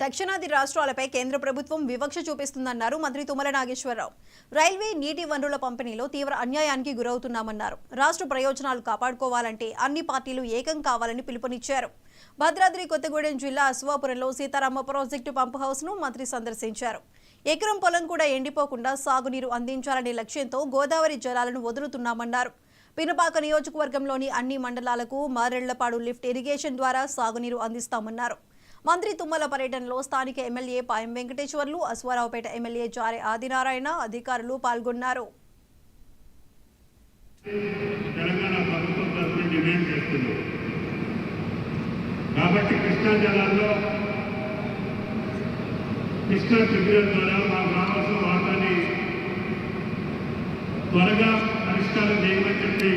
దక్షిణాది రాష్ట్రాలపై కేంద్ర ప్రభుత్వం వివక్ష చూపిస్తుందన్నారు మంత్రి తుమ్మల నాగేశ్వరరావు. రైల్వే నీటి వనరుల పంపిణీలో తీవ్ర అన్యాయానికి గురవుతున్నామన్నారు. రాష్ట్ర ప్రయోజనాలు కాపాడుకోవాలంటే అన్ని పార్టీలు ఏకం కావాలని పిలుపునిచ్చారు. భద్రాద్రి కొత్తగూడెం జిల్లా అశ్వాపురంలో సీతారామ ప్రాజెక్టు పంప్ హౌస్ ను మంత్రి సందర్శించారు. ఎకరం పొలం కూడా ఎండిపోకుండా సాగునీరు అందించాలనే లక్ష్యంతో గోదావరి జలాలను వదులుతున్నామన్నారు. పినపాక నియోజకవర్గంలోని అన్ని మండలాలకు మారెళ్లపాడు లిఫ్ట్ ఇరిగేషన్ ద్వారా సాగునీరు అందిస్తామన్నారు. మంత్రి తుమ్మల పర్యటనలో స్థానిక ఎమ్మెల్యే పాయం వెంకటేశ్వర్లు, అశ్వారావుపేట ఎమ్మెల్యే జారే ఆదినారాయణ అధికారులు పాల్గొన్నారు. కాబట్టి కృష్ణా జలాల్లో కృష్ణా ట్రిబ్యునల్ ద్వారా మాకు రావాల్సిన వాటాన్ని త్వరగా పరిష్కారం చేయమని చెప్పి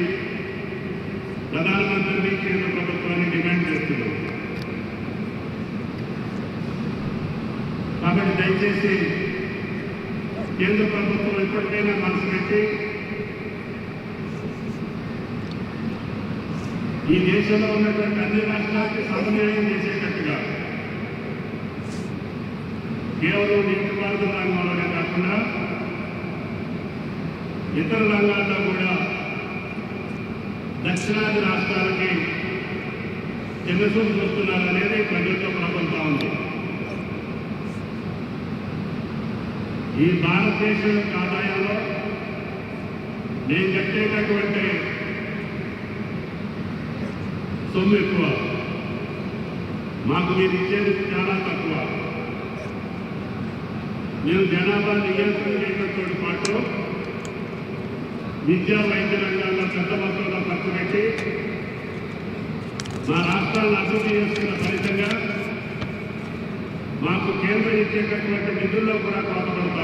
ప్రధానమంత్రిని కేంద్ర ప్రభుత్వాన్ని డిమాండ్ చేస్తున్నాం. కాబట్టి దయచేసి కేంద్ర ప్రభుత్వం ఇప్పటికైనా మనసు పెట్టి ఈ దేశంలో ఉన్నటువంటి అన్ని రాష్ట్రాలకి సమన్వయం చేసేటట్టుగా కేవలం నీటిపారుదల రంగంలోనే కాకుండా ఇతర రంగాల్లో కూడా దక్షిణాది రాష్ట్రాలకి చిన్నచూపు చూస్తున్నారనేది ప్రజలతో ప్రబలుతా ఉంది. ఈ భారతదేశం యొక్క ఆదాయంలో నేను కట్టేటటువంటి సొమ్ము ఎక్కువ, మాకు మీరు ఇచ్చేది చాలా తక్కువ. మేము జనాభా నియంత్రణ చేయడంతో పాటు విద్యా వైద్య రంగాల్లో పెద్ద మొత్తంలో ఖర్చు పెట్టి మా రాష్ట్రాలను అభివృద్ధి చేస్తున్న ఫలితంగా మాకు కేంద్రం ఇచ్చేటటువంటి నిధుల్లో కూడా కోతపడతాం.